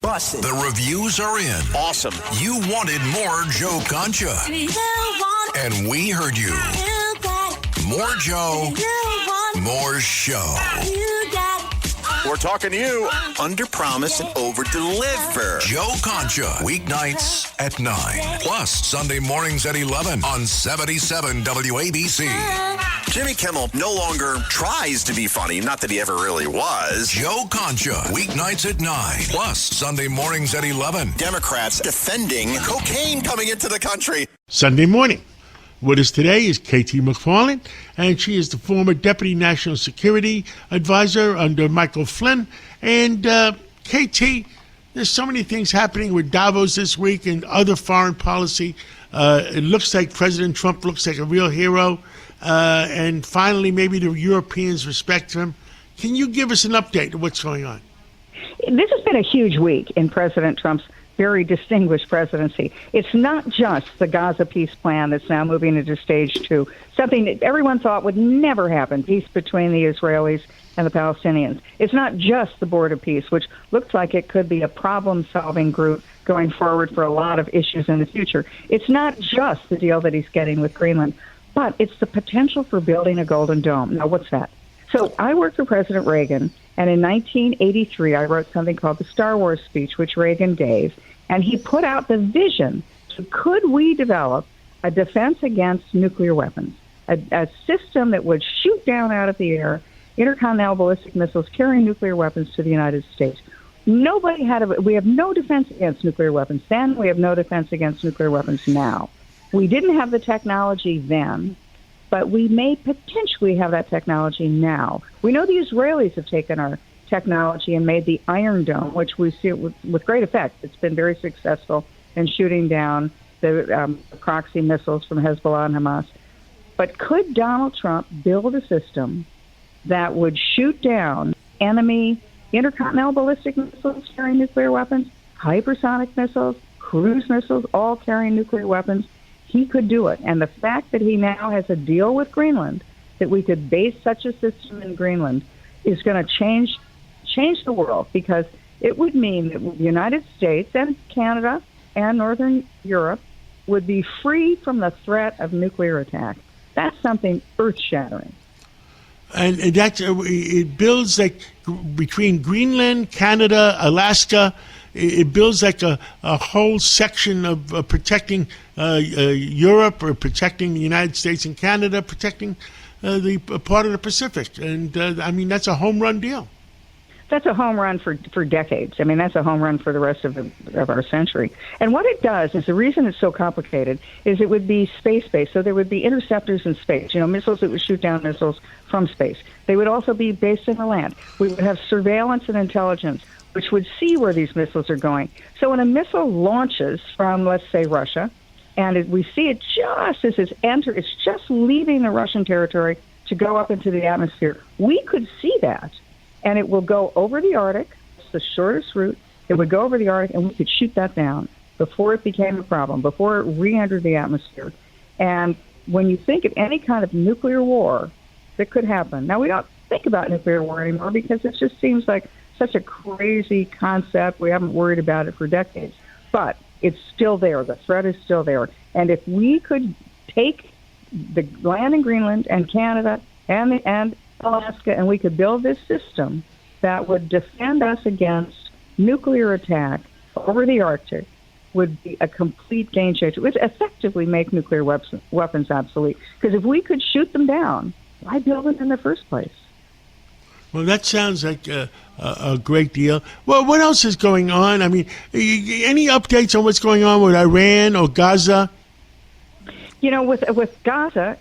Busted. The reviews are in. Awesome. You wanted more Joe Concha. And we heard you. More Joe. More show. We're talking to you. Under promise and over deliver. Joe Concha. Weeknights at 9. Plus Sunday mornings at 11 on 77 WABC. Jimmy Kimmel no longer tries to be funny. Not that he ever really was. Joe Concha. Weeknights at 9. Plus Sunday mornings at 11. Democrats defending cocaine coming into the country. Sunday morning. With us today is KT McFarland, and she is the former Deputy National Security Advisor under Michael Flynn. And KT, there's so many things happening with Davos this week and other foreign policy. It looks like President Trump looks like a real hero. And finally, maybe the Europeans respect him. Can you give us an update of what's going on? This has been a huge week in President Trump's very distinguished presidency. It's not just the Gaza peace plan that's now moving into stage 2, something that everyone thought would never happen, peace between the Israelis and the Palestinians. It's not just the Board of Peace, which looks like it could be a problem-solving group going forward for a lot of issues in the future. It's not just the deal that he's getting with Greenland, but it's the potential for building a Golden Dome. Now, what's that? So I worked for President Reagan, and in 1983, I wrote something called the Star Wars speech, which Reagan gave, and he put out the vision to could we develop a defense against nuclear weapons, a system that would shoot down out of the air intercontinental ballistic missiles carrying nuclear weapons to the United States. We have no defense against nuclear weapons then. We have no defense against nuclear weapons now. We didn't have the technology then, but we may potentially have that technology now. We know the Israelis have taken our technology and made the Iron Dome, which we see with great effect. It's been very successful in shooting down the proxy missiles from Hezbollah and Hamas. But could Donald Trump build a system that would shoot down enemy intercontinental ballistic missiles carrying nuclear weapons, hypersonic missiles, cruise missiles, all carrying nuclear weapons? He could do it. And the fact that he now has a deal with Greenland, that we could base such a system in Greenland, is going to change the world, because it would mean that the United States and Canada and Northern Europe would be free from the threat of nuclear attack. That's something earth-shattering. And that's it builds like between Greenland, Canada, Alaska. It builds like a whole section of protecting Europe, or protecting the United States and Canada, protecting the part of the Pacific. And I mean, that's a home run deal. That's a home run for decades. I mean, that's a home run for the rest of our century. And what it does is, the reason it's so complicated is it would be space-based. So there would be interceptors in space, missiles that would shoot down missiles from space. They would also be based in the land. We would have surveillance and intelligence, which would see where these missiles are going. So when a missile launches from, let's say, Russia, and we see it just as it's just leaving the Russian territory to go up into the atmosphere, we could see that. And it will go over the Arctic. It's the shortest route. It would go over the Arctic, and we could shoot that down before it became a problem, before it re-entered the atmosphere. And when you think of any kind of nuclear war that could happen, now we don't think about nuclear war anymore because it just seems like such a crazy concept. We haven't worried about it for decades. But it's still there. The threat is still there. And if we could take the land in Greenland and Canada and Alaska, and we could build this system that would defend us against nuclear attack over the Arctic, would be a complete game changer. It would effectively make nuclear weapons obsolete. Because if we could shoot them down, why build them in the first place? Well, that sounds like a great deal. Well, what else is going on? I mean, any updates on what's going on with Iran or Gaza? With Gaza,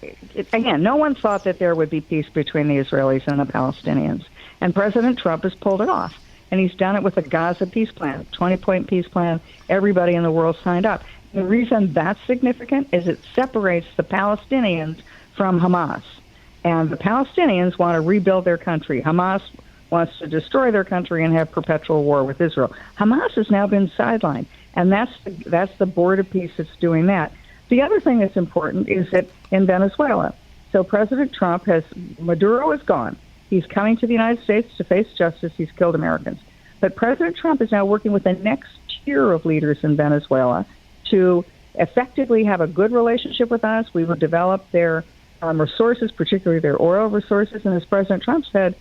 again, no one thought that there would be peace between the Israelis and the Palestinians. And President Trump has pulled it off. And he's done it with the Gaza peace plan, 20-point peace plan. Everybody in the world signed up. The reason that's significant is it separates the Palestinians from Hamas. And the Palestinians want to rebuild their country. Hamas wants to destroy their country and have perpetual war with Israel. Hamas has now been sidelined. And that's the Board of Peace that's doing that. The other thing that's important is that in Venezuela, so President Maduro is gone. He's coming to the United States to face justice. He's killed Americans. But President Trump is now working with the next tier of leaders in Venezuela to effectively have a good relationship with us. We will develop their resources, particularly their oil resources. And as President Trump said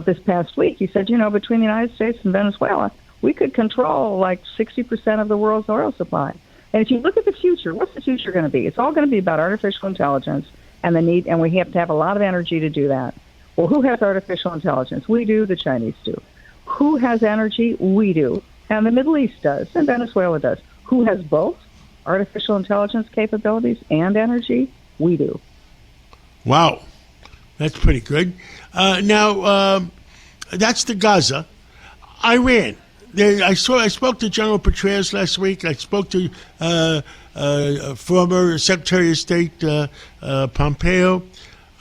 this past week, he said, between the United States and Venezuela, we could control like 60% of the world's oil supply. And if you look at the future, what's the future going to be? It's all going to be about artificial intelligence and the need, and we have to have a lot of energy to do that. Well, who has artificial intelligence? We do, the Chinese do. Who has energy? We do. And the Middle East does, and Venezuela does. Who has both artificial intelligence capabilities and energy? We do. Wow. That's pretty good. Now, that's the Gaza. Iran. I spoke to General Petraeus last week. I spoke to former Secretary of State Pompeo.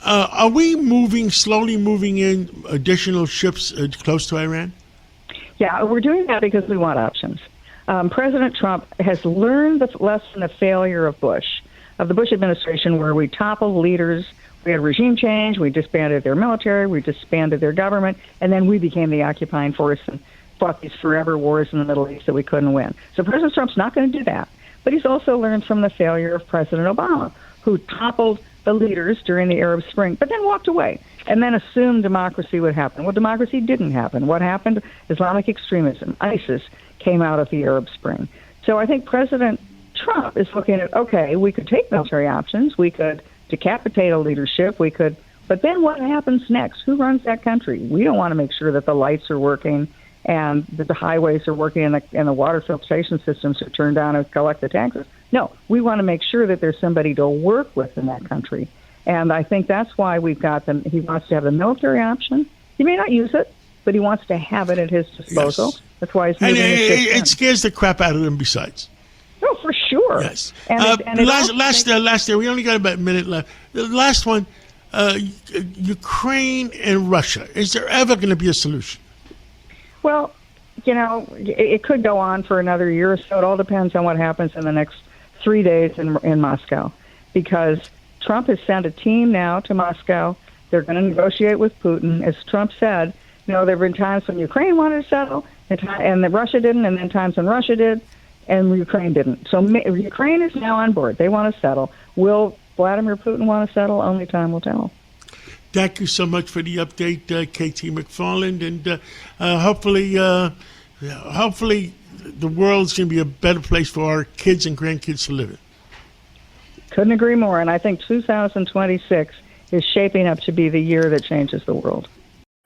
Are we slowly moving in additional ships close to Iran? Yeah, we're doing that because we want options. President Trump has learned the lesson of failure of the Bush administration, where we toppled leaders. We had regime change. We disbanded their military. We disbanded their government. And then we became the occupying force and fought these forever wars in the Middle East that we couldn't win. So President Trump's not going to do that. But he's also learned from the failure of President Obama, who toppled the leaders during the Arab Spring, but then walked away and then assumed democracy would happen. Well, democracy didn't happen. What happened? Islamic extremism, ISIS, came out of the Arab Spring. So I think President Trump is looking at, okay, we could take military options. We could decapitate a leadership. But then what happens next? Who runs that country? We don't want to make sure that the lights are working and that the highways are working and the water filtration systems are turned on and collect the taxes. No, we want to make sure that there's somebody to work with in that country. And I think that's why we've got them. He wants to have the military option. He may not use it, but he wants to have it at his disposal. Yes. That's why he's moving it scares the crap out of them besides. Oh, for sure. Yes. Last year, we only got about a minute left. The last one, Ukraine and Russia. Is there ever going to be a solution? Well, it could go on for another year or so. It all depends on what happens in the next 3 days in Moscow, because Trump has sent a team now to Moscow. They're going to negotiate with Putin. As Trump said, there have been times when Ukraine wanted to settle, and that Russia didn't, and then times when Russia did, and Ukraine didn't. So Ukraine is now on board. They want to settle. Will Vladimir Putin want to settle? Only time will tell. Thank you so much for the update, KT McFarland, and hopefully the world's going to be a better place for our kids and grandkids to live in. Couldn't agree more, and I think 2026 is shaping up to be the year that changes the world.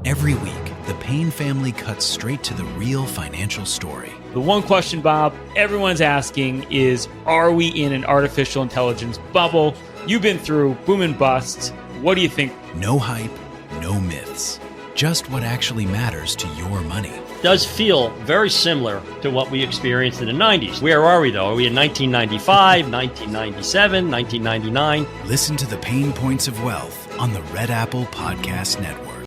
Every week, the Payne family cuts straight to the real financial story. The one question, Bob, everyone's asking is, are we in an artificial intelligence bubble? You've been through boom and busts. What do you think? No hype, no myths. Just what actually matters to your money. Does feel very similar to what we experienced in the 90s. Where are we, though? Are we in 1995, 1997, 1999? Listen to the Pain Points of Wealth on the Red Apple Podcast Network.